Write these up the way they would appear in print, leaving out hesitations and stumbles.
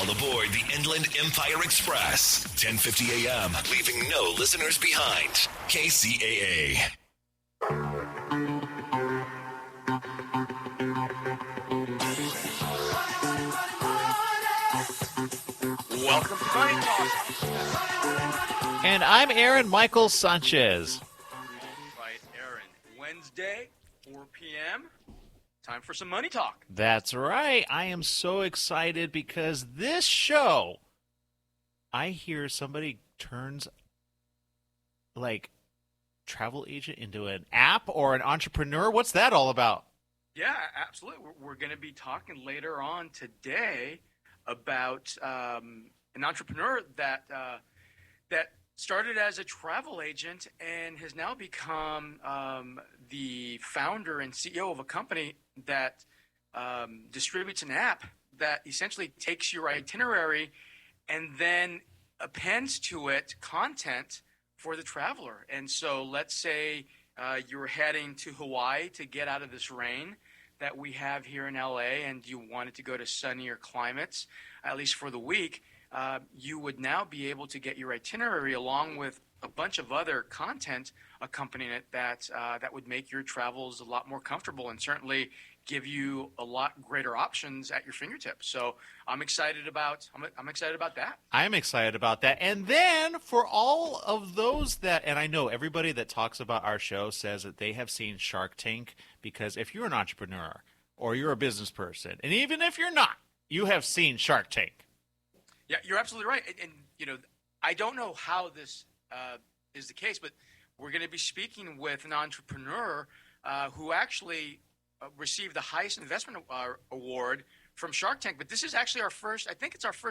All aboard the Inland Empire Express. 10:50 a.m., leaving no listeners behind. KCAA. Welcome to Money Talk. And I'm Aaron Michael Sanchez. Right, Aaron. Wednesday, 4 p.m. Time for some Money Talk. That's right. I am so excited because this show, I hear somebody turns like travel agent into an app or an entrepreneur. What's that all about? Yeah, absolutely. We're going to be talking later on today about an entrepreneur that started as a travel agent and has now become the founder and CEO of a company that distributes an app that essentially takes your itinerary and then appends to it content for the traveler. And so let's say you're heading to Hawaii to get out of this rain that we have here in LA and you wanted to go to sunnier climates, at least for the week. You would now be able to get your itinerary along with a bunch of other content accompanying it that would make your travels a lot more comfortable and certainly give you a lot greater options at your fingertips. So I'm excited about that. I'm excited about that. And then for all of those that, and I know everybody that talks about our show says that they have seen Shark Tank, because if you're an entrepreneur or you're a business person, and even if you're not, you have seen Shark Tank. Yeah, you're absolutely right. And you know, I don't know how this is the case, but we're going to be speaking with an entrepreneur who actually received the highest investment award from Shark Tank. But this is actually our first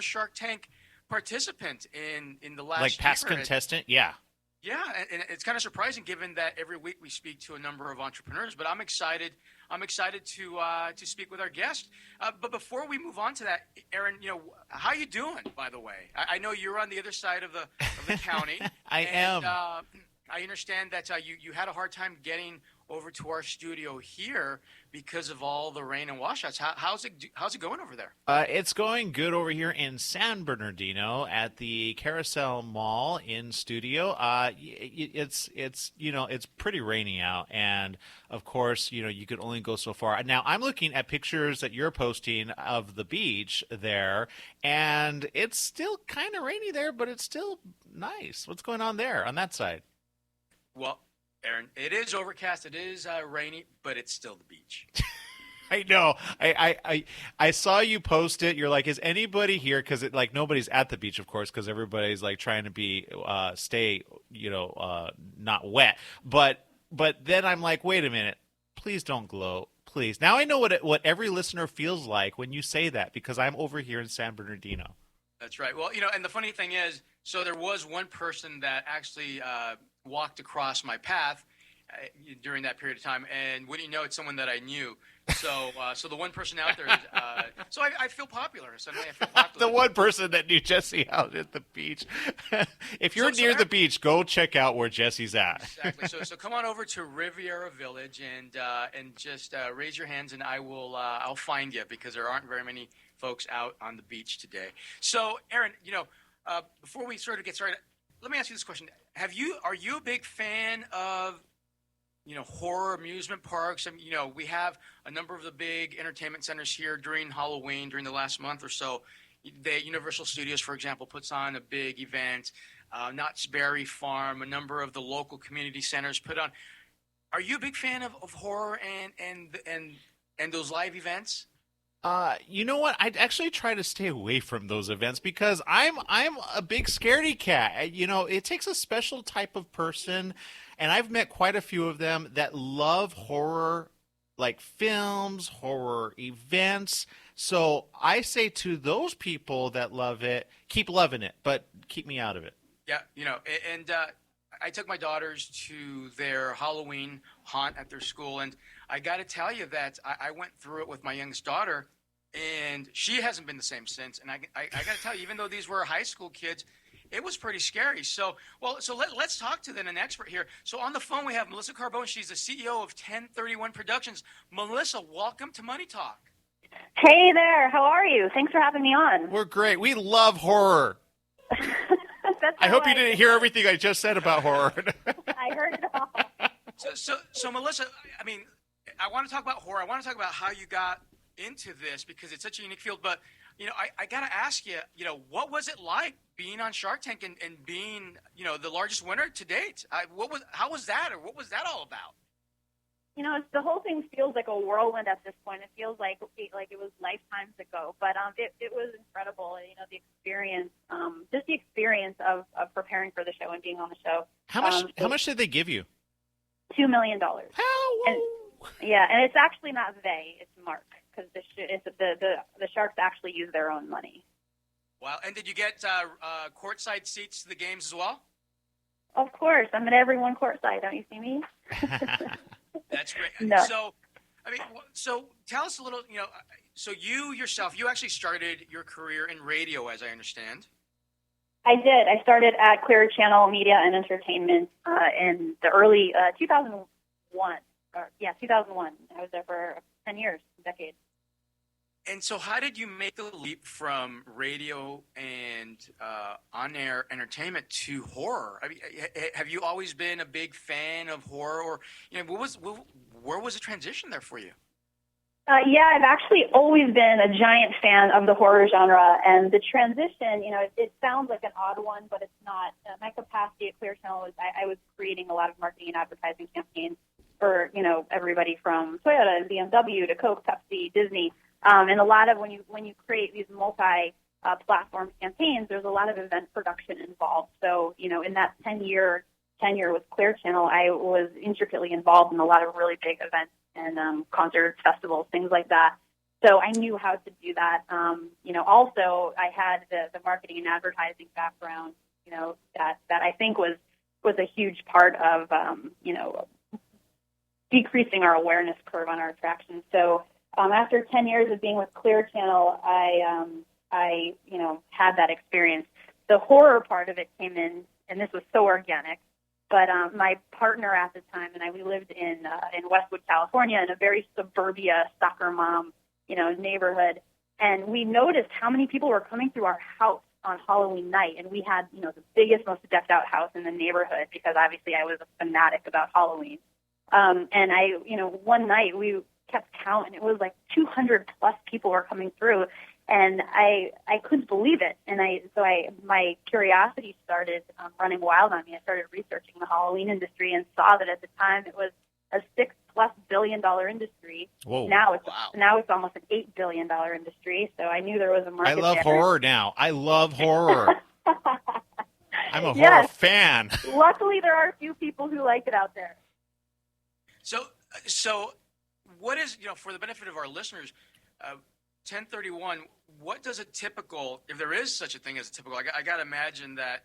Shark Tank participant in the last year. Like past contestant, yeah. Yeah, and it's kind of surprising given that every week we speak to a number of entrepreneurs. But I'm excited to speak with our guest. But before we move on to that, Aaron, you know, how you doing? By the way, I know you're on the other side of the county. I am. I understand that you had a hard time getting over to our studio here because of all the rain and washouts. How's it going over there? It's going good over here in San Bernardino at the Carousel Mall in studio. It's pretty rainy out, and of course, you know, you could only go so far. Now I'm looking at pictures that you're posting of the beach there, and it's still kind of rainy there, but it's still nice. What's going on there on that side? Well, Aaron, it is overcast. It is rainy, but it's still the beach. I know. I saw you post it. You're like, is anybody here? Because like nobody's at the beach, of course, because everybody's like trying to be stay, not wet. But then I'm like, wait a minute. Please don't gloat. Please. Now I know what every listener feels like when you say that, because I'm over here in San Bernardino. That's right. Well, you know, and the funny thing is, so there was one person that actually walked across my path during that period of time, and wouldn't you know, it's someone that I knew. So the one person out there, so I feel popular. Suddenly I feel popular. The one person that knew Jesse out at the beach. If you're near the beach, go check out where Jesse's at. Exactly. So come on over to Riviera Village and just raise your hands, and I'll find you, because there aren't very many folks out on the beach today. So Aaron, you know, before we sort of get started, let me ask you this question: are you a big fan of, you know, horror amusement parks? I mean, you know, we have a number of the big entertainment centers here during Halloween, during the last month or so. Universal Studios, for example, puts on a big event. Knott's Berry Farm, a number of the local community centers put on. Are you a big fan of horror and those live events? You know what? I'd actually try to stay away from those events, because I'm a big scaredy cat. You know, it takes a special type of person, and I've met quite a few of them that love horror, like films, horror events. So I say to those people that love it, keep loving it, but keep me out of it. Yeah, you know, and I took my daughters to their Halloween haunt at their school, and I got to tell you that I went through it with my youngest daughter, and she hasn't been the same since. And I got to tell you, even though these were high school kids, it was pretty scary. So let's talk to then an expert here. So on the phone we have Melissa Carbone. She's the CEO of 1031 Productions. Melissa, welcome to Money Talk. Hey there, how are you? Thanks for having me on. We're great. We love horror. I hope you didn't hear everything I just said about horror. I heard it all. So Melissa, I mean, I want to talk about horror. I want to talk about how you got into this because it's such a unique field. But I got to ask you, what was it like being on Shark Tank and being, the largest winner to date? How was that, or what was that all about? The whole thing feels like a whirlwind at this point. It feels like it was lifetimes ago, but it was incredible. The experience, just the experience of preparing for the show and being on the show. How much did they give you? $2 million. How? Yeah, and it's actually not they, it's Mark, because the Sharks actually use their own money. Wow, and did you get courtside seats to the games as well? Of course, I'm at every one courtside. Don't you see me? That's great. No. So tell us a little, so you yourself, you actually started your career in radio, as I understand. I did. I started at Clear Channel Media and Entertainment in the early 2001. 2001. I was there for 10 years, a decade. And so how did you make the leap from radio and on-air entertainment to horror? I mean, have you always been a big fan of horror, or where was the transition there for you? Yeah, I've actually always been a giant fan of the horror genre, and the transition, it sounds like an odd one, but it's not. My capacity at Clear Channel was I was creating a lot of marketing and advertising campaigns for, everybody from Toyota and BMW to Coke, Pepsi, Disney. And a lot of when you create these multi-platform campaigns, there's a lot of event production involved. So, in that 10-year tenure with Clear Channel, I was intricately involved in a lot of really big events and concerts, festivals, things like that. So I knew how to do that. Also I had the marketing and advertising background, that I think was a huge part of, decreasing our awareness curve on our attractions. So after 10 years of being with Clear Channel, I had that experience. The horror part of it came in, and this was so organic. But my partner at the time and we lived in Westwood, California, in a very suburbia soccer mom, neighborhood. And we noticed how many people were coming through our house on Halloween night. And we had, the biggest, most decked out house in the neighborhood because obviously I was a fanatic about Halloween. And one night we kept count, and it was like 200 plus people were coming through. And I couldn't believe it, and my curiosity started running wild on me. I started researching the Halloween industry and saw that at the time it was a $6+ billion industry. Whoa! Now it's almost an $8 billion industry. So I knew there was a market. I love there. horror now. I love horror. I'm a horror fan. Luckily, there are a few people who like it out there. So what is, for the benefit of our listeners, 1031, what does a typical, if there is such a thing as a typical, I got to imagine that,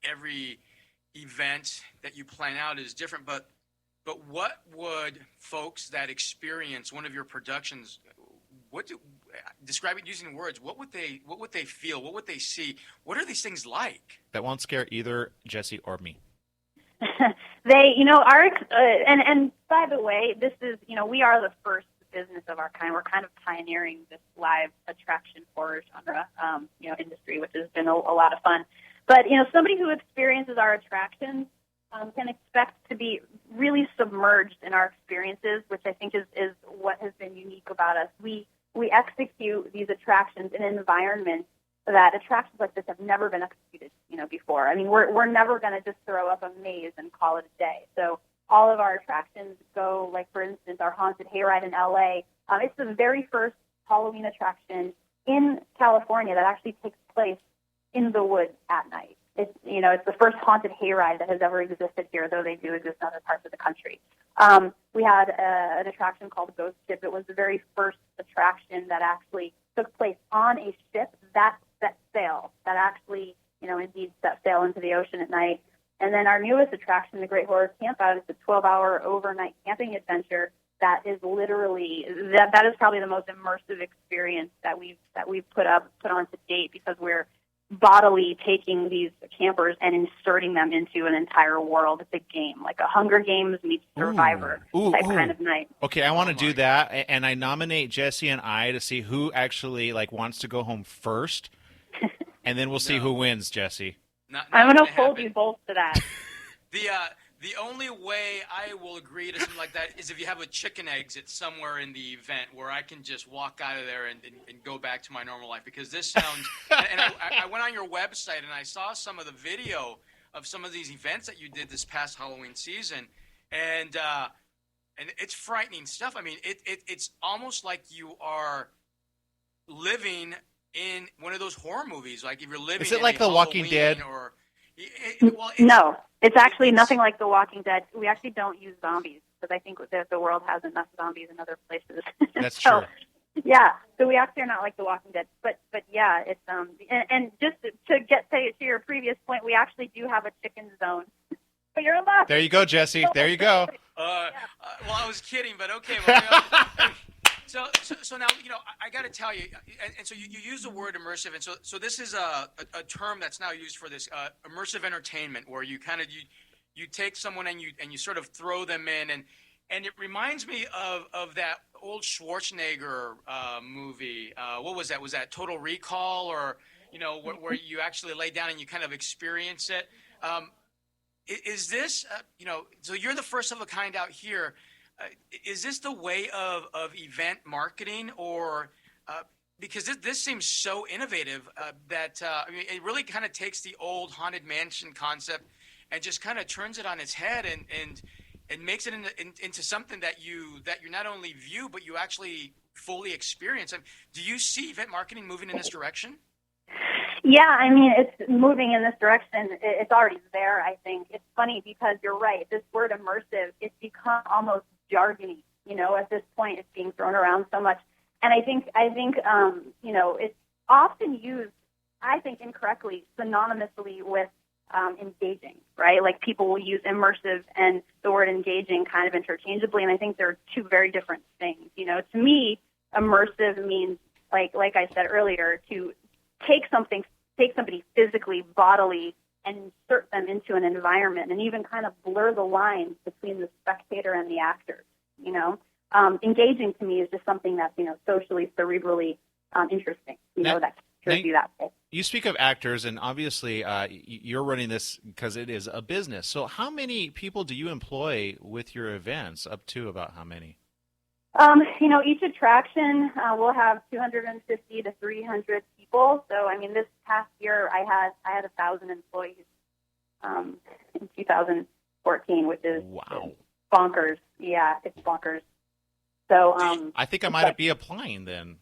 every event that you plan out is different, but what would folks that experience one of your productions, describe it using words, what would they feel? What would they see? What are these things like? That won't scare either Jesse or me. They, and by the way, this is, we are the first business of our kind. We're kind of pioneering this live attraction horror genre, industry, which has been a lot of fun. But, somebody who experiences our attractions can expect to be really submerged in our experiences, which I think is what has been unique about us. We execute these attractions in an environment that attractions like this have never been executed, before. I mean, we're never going to just throw up a maze and call it a day. So all of our attractions go, like, for instance, our Haunted Hayride in L.A. It's the very first Halloween attraction in California that actually takes place in the woods at night. It's the first haunted hayride that has ever existed here, though they do exist in other parts of the country. We had an attraction called Ghost Ship. It was the very first attraction that actually took place on a ship that set sail, that actually, indeed set sail into the ocean at night. And then our newest attraction, the Great Horror Campout, is a 12-hour overnight camping adventure that is literally that is probably the most immersive experience that we've put on to date, because we're bodily taking these campers and inserting them into an entire world. It's a game, like a Hunger Games meets Survivor type kind of night. Okay, I want to do that, and I nominate Jesse and I to see who actually wants to go home first, and then we'll see who wins, Jesse. I'm going to hold you both to that. The only way I will agree to something like that is if you have a chicken exit somewhere in the event where I can just walk out of there and go back to my normal life. Because this sounds – and I went on your website and I saw some of the video of some of these events that you did this past Halloween season. And it's frightening stuff. I mean, it's almost like you are living in one of those horror movies. Like if you're living Is it in like a The Walking Halloween Dead? Or, no. It's actually nothing like The Walking Dead. We actually don't use zombies because I think that the world has enough zombies in other places. That's true. Yeah, so we actually are not like The Walking Dead. But yeah, it's and just to get to your previous point, we actually do have a chicken zone. But you're allowed. There you go, Jesse. There you go. Well, I was kidding, but okay. Well, So now, I got to tell you, and so you use the word immersive, and so this is a term that's now used for this immersive entertainment, where you kind of you take someone and you sort of throw them in, and it reminds me of that old Schwarzenegger movie. What was that? Was that Total Recall, or where you actually lay down and you kind of experience it? Is this so you're the first of a kind out here? Is this the way of event marketing, or because this seems so innovative that it really kind of takes the old haunted mansion concept and just kind of turns it on its head and makes it into something that you not only view but you actually fully experience. Do you see event marketing moving in this direction? Yeah, I mean, it's moving in this direction. It's already there, I think. It's funny because you're right. This word immersive, it's become almost jargony. At this point, it's being thrown around so much. And I think it's often used, I think incorrectly, synonymously with engaging, right? Like people will use immersive and the word engaging kind of interchangeably, and I think they're two very different things. To me, immersive means, like I said earlier, to take somebody physically, bodily, and insert them into an environment, and even kind of blur the lines between the spectator and the actors. Engaging to me is just something that's socially, cerebrally interesting. That shows you that way. You speak of actors, and obviously you're running this because it is a business. So how many people do you employ with your events? Up to about how many? Each attraction will have 250 to 300 people. So, this past year I had 1,000 employees in 2014, which is bonkers. Yeah, it's bonkers. So, I think I might be applying then.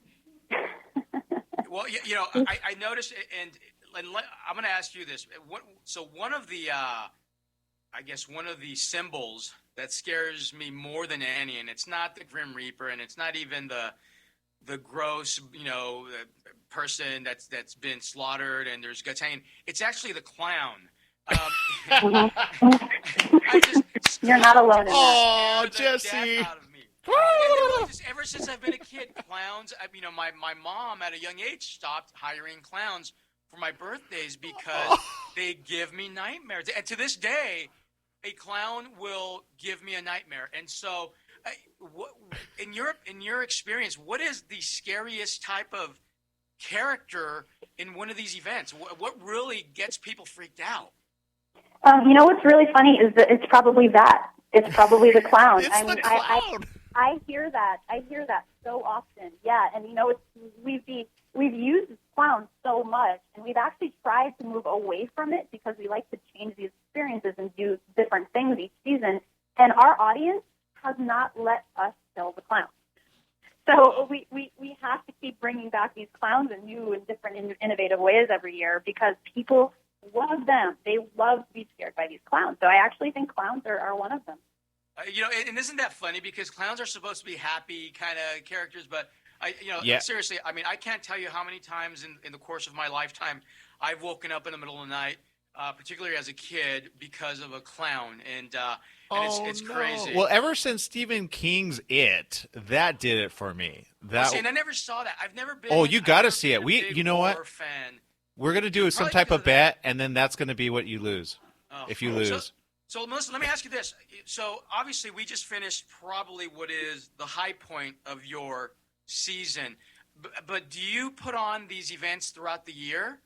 Well, I noticed, and I'm going to ask you this. So one of the, one of the symbols that scares me more than any, and it's not the Grim Reaper, and it's not even the gross, person that's been slaughtered and there's guts hanging. It's actually the clown. You're not alone in that. Oh, Jesse. Ever since I've been a kid, clowns. My mom at a young age stopped hiring clowns for my birthdays because they give me nightmares. And to this day, a clown will give me a nightmare. And so, in your experience, what is the scariest type of character in one of these events? What really gets people freaked out? What's really funny is that it's probably that. It's probably the clown. It's the clown. I hear that. I hear that so often. Yeah, and we've used clowns so much, and we've actually tried to move away from it because we like to change these experiences and do different things each season. And our audience has not let us kill the clowns. So we have to keep bringing back these clowns in new and different innovative ways every year because people love them. They love to be scared by these clowns. So I actually think clowns are one of them. And isn't that funny? Because clowns are supposed to be happy kind of characters, but seriously, I can't tell you how many times in the course of my lifetime I've woken up in the middle of the night, particularly as a kid, because of a clown, and it's crazy. Well, ever since Stephen King's It, that did it for me. And I never saw that. I've never been. Oh, you got to see it. You know what? Fan. We're going to do some type of bet, and then that's going to be what you lose if you lose. So, Melissa, let me ask you this. So, obviously, we just finished probably what is the high point of your season. But do you put on these events throughout the year?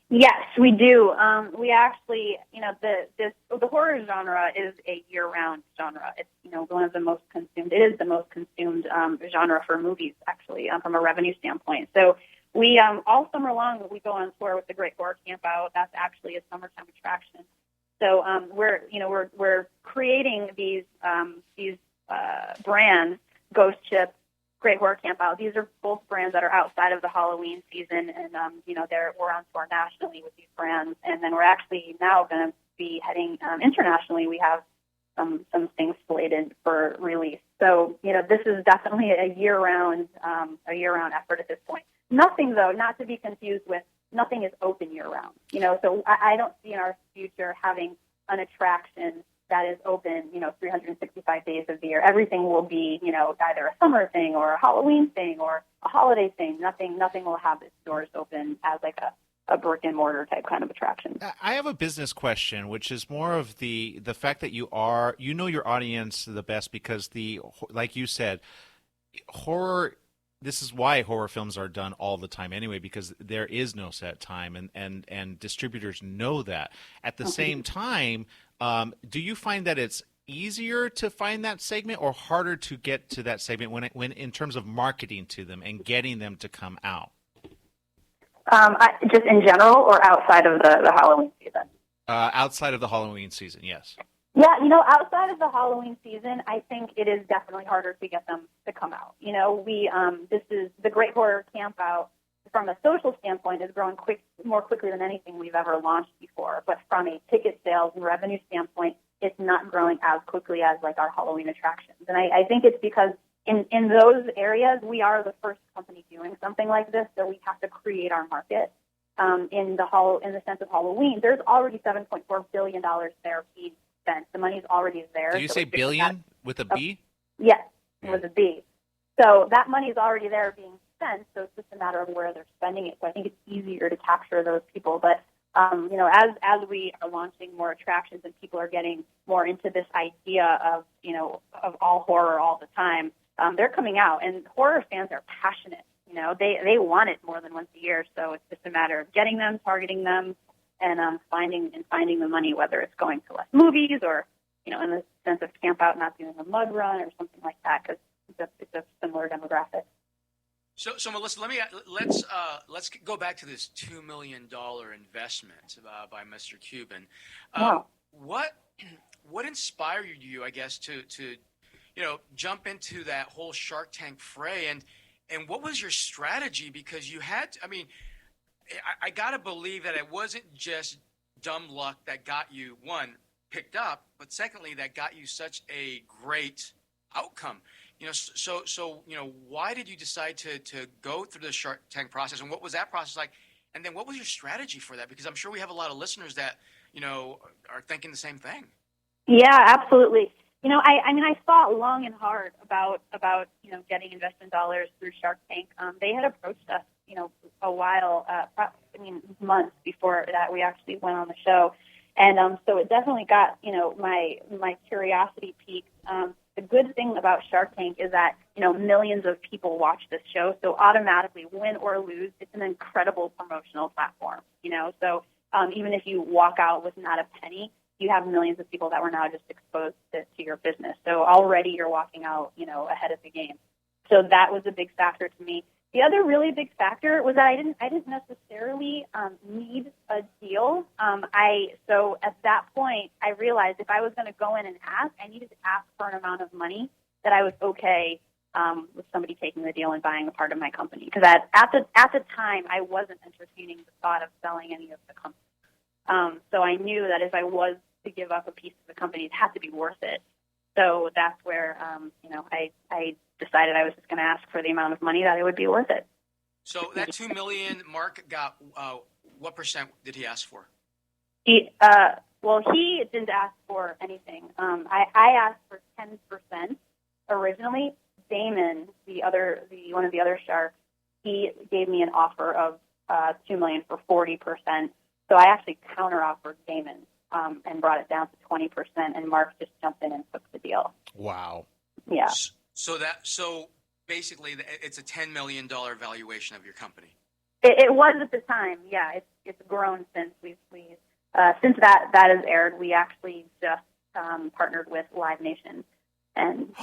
Yes, we do. We actually, the horror genre is a year-round genre. It's, one of the most consumed. It is the most consumed genre for movies, actually, from a revenue standpoint. So we, all summer long, we go on tour with the Great Horror Campout. That's actually a summertime attraction. So we're creating these brands, Ghost Ship, Great Horror Campout. These are both brands that are outside of the Halloween season, and we're on tour nationally with these brands, and then we're actually now going to be heading internationally. We have some things slated for release. So this is definitely a year-round effort at this point. Nothing, though, not to be confused with, nothing is open year-round. So I don't see in our future having an attraction that is open, 365 days of the year. Everything will be, either a summer thing or a Halloween thing or a holiday thing. Nothing will have its doors open as like a brick and mortar type kind of attraction. I have a business question, which is more of the fact that you know your audience the best because like you said, horror. This is why horror films are done all the time anyway, because there is no set time, and distributors know that. At the same time, do you find that it's easier to find that segment or harder to get to that segment when in terms of marketing to them and getting them to come out? Just in general or outside of the Halloween season? Outside of the Halloween season, yes. Yeah, outside of the Halloween season, I think it is definitely harder to get them to come out. This is the Great Horror Campout. From a social standpoint, is growing more quickly than anything we've ever launched before. But from a ticket sales and revenue standpoint, it's not growing as quickly as like our Halloween attractions. And I think it's because in those areas, we are the first company doing something like this, so we have to create our market. In the sense of Halloween, there's already $7.4 billion there being spent. The money's already there. Do you say billion with a B? Yes, with a B. So that money's already there being spent, so it's just a matter of where they're spending it. So I think it's easier to capture those people. But, as we are launching more attractions and people are getting more into this idea of, of all horror all the time, they're coming out. And horror fans are passionate. They want it more than once a year. So it's just a matter of getting them, targeting them, and finding the money, whether it's going to less movies or, in the sense of camp out, not doing a mud run or something like that, because it's a similar demographic. So Melissa, let's go back to this $2 million investment by Mr. Cuban. Wow. What inspired you, I guess, to jump into that whole Shark Tank fray, and what was your strategy? Because you had to, I got to believe that it wasn't just dumb luck that got you, one, picked up, but secondly, that got you such a great outcome. Why did you decide to go through the Shark Tank process, and what was that process like? And then what was your strategy for that? Because I'm sure we have a lot of listeners that, are thinking the same thing. Yeah, absolutely. I thought long and hard about getting investment dollars through Shark Tank. They had approached us, a while, months before that we actually went on the show. And so it definitely got, my curiosity peaked. The good thing about Shark Tank is that, millions of people watch this show. So automatically, win or lose, it's an incredible promotional platform, So even if you walk out with not a penny, you have millions of people that were now just exposed to your business. So already you're walking out, ahead of the game. So that was a big factor to me. The other really big factor was that I didn't necessarily need a deal. So at that point, I realized if I was going to go in and ask, I needed to ask for an amount of money that I was okay with somebody taking the deal and buying a part of my company. Because at the time, I wasn't entertaining the thought of selling any of the company. So I knew that if I was to give up a piece of the company, it had to be worth it. So that's where, I decided I was just going to ask for the amount of money that it would be worth it. So that $2 million Mark got, what percent did he ask for? He didn't ask for anything. I asked for 10% originally. Damon, one of the other sharks, he gave me an offer of $2 million for 40%. So I actually counteroffered Damon and brought it down to 20%, and Mark just jumped in and took the deal. Wow. Yeah. So basically, it's a $10 million valuation of your company. It was at the time. Yeah, it's grown since since that has aired. We actually just partnered with Live Nation, and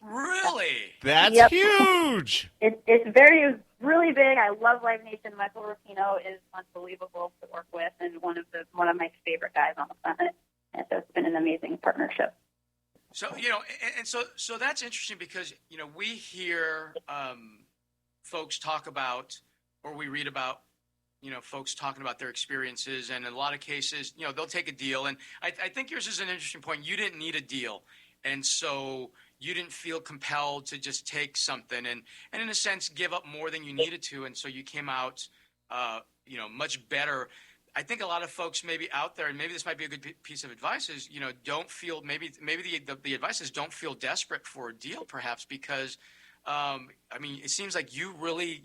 really, that's huge. It's really big. I love Live Nation. Michael Rapino is unbelievable to work with, and one of my favorite guys on the planet. And so it's been an amazing partnership. So so that's interesting because we hear folks talk about, or we read about, folks talking about their experiences, and in a lot of cases, they'll take a deal. And I think yours is an interesting point. You didn't need a deal, and so you didn't feel compelled to just take something and in a sense give up more than you needed to, and so you came out much better. I think a lot of folks maybe out there, and maybe this might be a good piece of advice, is don't feel, maybe the advice is don't feel desperate for a deal, perhaps, because it seems like you really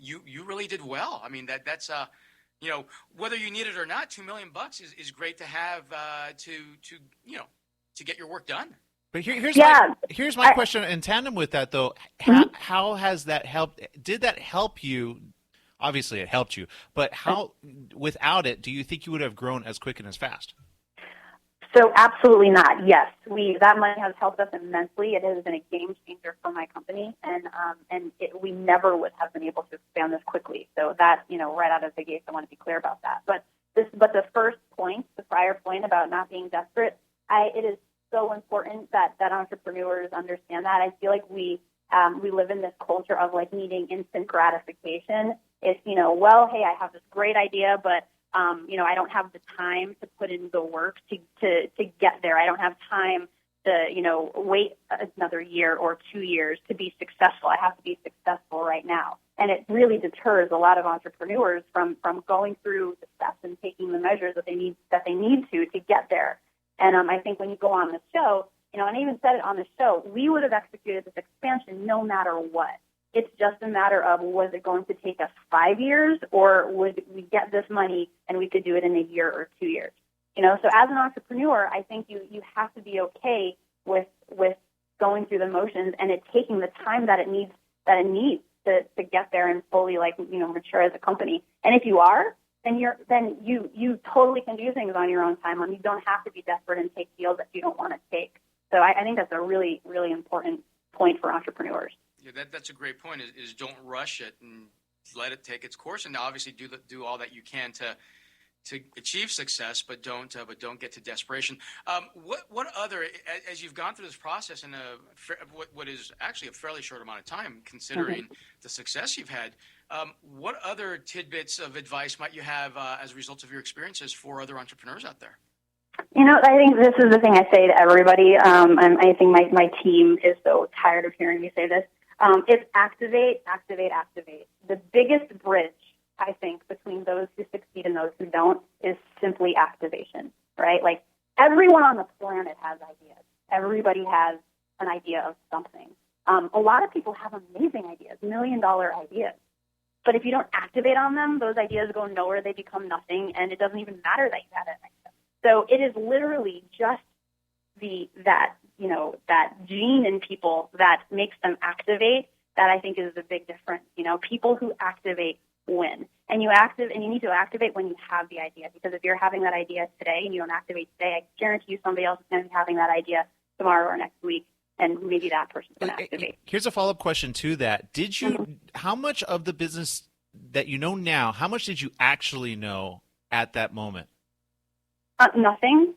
did well. I mean that's whether you need it or not, $2 million is great to have to get your work done. But here's my question in tandem with that, though. How has that helped? Did that help you? Obviously, it helped you. But how, without it, do you think you would have grown as quick and as fast? So absolutely not. Yes, that money has helped us immensely. It has been a game changer for my company, and we never would have been able to expand this quickly. So that, right out of the gate, I want to be clear about that. But the first point, the prior point about not being desperate, it is so important that entrepreneurs understand that. I feel like we live in this culture of like needing instant gratification. It's, hey, I have this great idea, but I don't have the time to put in the work to get there. I don't have time to, wait another year or 2 years to be successful. I have to be successful right now. And it really deters a lot of entrepreneurs from going through the steps and taking the measures that they need to get there. And I think when you go on the show, and I even said it on the show, we would have executed this expansion no matter what. It's just a matter of, was it going to take us 5 years, or would we get this money and we could do it in a year or 2 years? So as an entrepreneur, I think you have to be okay with going through the motions and it taking the time that it needs to get there and fully mature as a company. And if you are, then you totally can do things on your own time, and you don't have to be desperate and take deals that you don't want to take. So I think that's a really, really important point for entrepreneurs. Yeah, that's a great point. Is don't rush it and let it take its course, and obviously do all that you can to achieve success, but don't get to desperation. What other, as you've gone through this process in what is actually a fairly short amount of time, considering the success you've had, what other tidbits of advice might you have as a result of your experiences for other entrepreneurs out there? I think this is the thing I say to everybody, and I think my team is so tired of hearing me say this. It's activate, activate, activate. The biggest bridge, I think, between those who succeed and those who don't is simply activation, right? Like, everyone on the planet has ideas. Everybody has an idea of something. A lot of people have amazing ideas, $1 million ideas. But if you don't activate on them, those ideas go nowhere. They become nothing, and it doesn't even matter that you had an idea. So it is literally just that gene in people that makes them activate that I think is the big difference. People who activate win. And you need to activate when you have the idea, because if you're having that idea today and you don't activate today, I guarantee you somebody else is going to be having that idea tomorrow or next week, and maybe that person's going to activate. Here's a follow-up question to that. Did you, how much of the business that you know now, how much did you actually know at that moment? Nothing.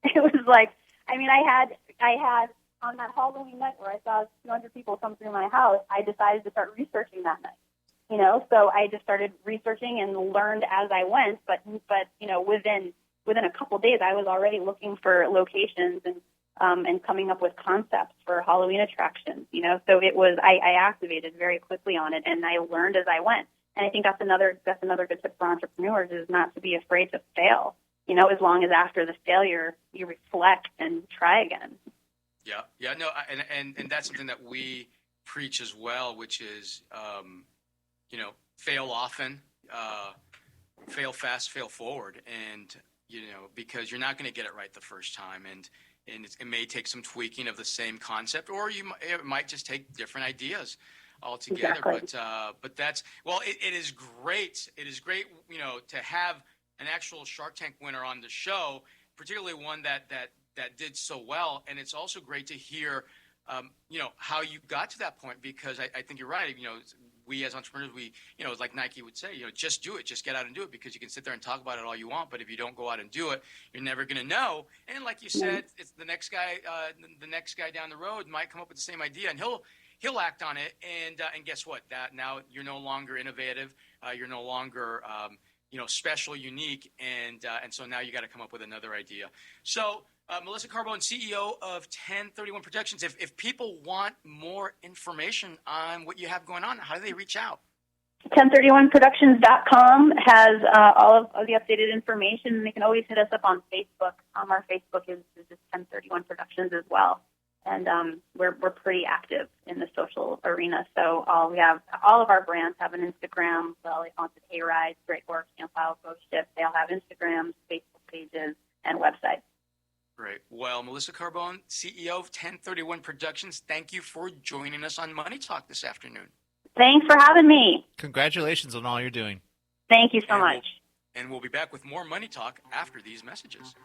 It was like, I had on that Halloween night where I saw 200 people come through my house, I decided to start researching that night. So I just started researching and learned as I went. But within a couple of days, I was already looking for locations and coming up with concepts for Halloween attractions. So it was I activated very quickly on it, and I learned as I went. And I think that's another good tip for entrepreneurs, is not to be afraid to fail. As long as after the failure you reflect and try again. Yeah, no, and that's something that we preach as well, which is, fail often, fail fast, fail forward, and because you're not going to get it right the first time, and it may take some tweaking of the same concept, or it might just take different ideas altogether. Exactly. But that's it is great. It is great, to have an actual Shark Tank winner on the show, particularly one that did so well, and it's also great to hear, how you got to that point, because I think you're right. We as entrepreneurs, it's like Nike would say, just do it, just get out and do it, because you can sit there and talk about it all you want, but if you don't go out and do it, you're never going to know. And like you said, it's the next guy down the road might come up with the same idea, and he'll act on it. And guess what? That now you're no longer innovative. You're no longer, special, unique. And so now you got to come up with another idea. So, Melissa Carbone, CEO of 1031 Productions. If people want more information on what you have going on, how do they reach out? 1031productions.com has all of the updated information. They can always hit us up on Facebook. Our Facebook is just 1031 Productions as well. And we're pretty active in the social arena. So all of our brands have an Instagram. So like Haunted Hayrides, Great Works, Campfire, Ghost Ship, they all have Instagrams, Facebook pages, and websites. Great. Well, Melissa Carbone, CEO of 1031 Productions, thank you for joining us on Money Talk this afternoon. Thanks for having me. Congratulations on all you're doing. Thank you so much. And we'll be back with more Money Talk after these messages.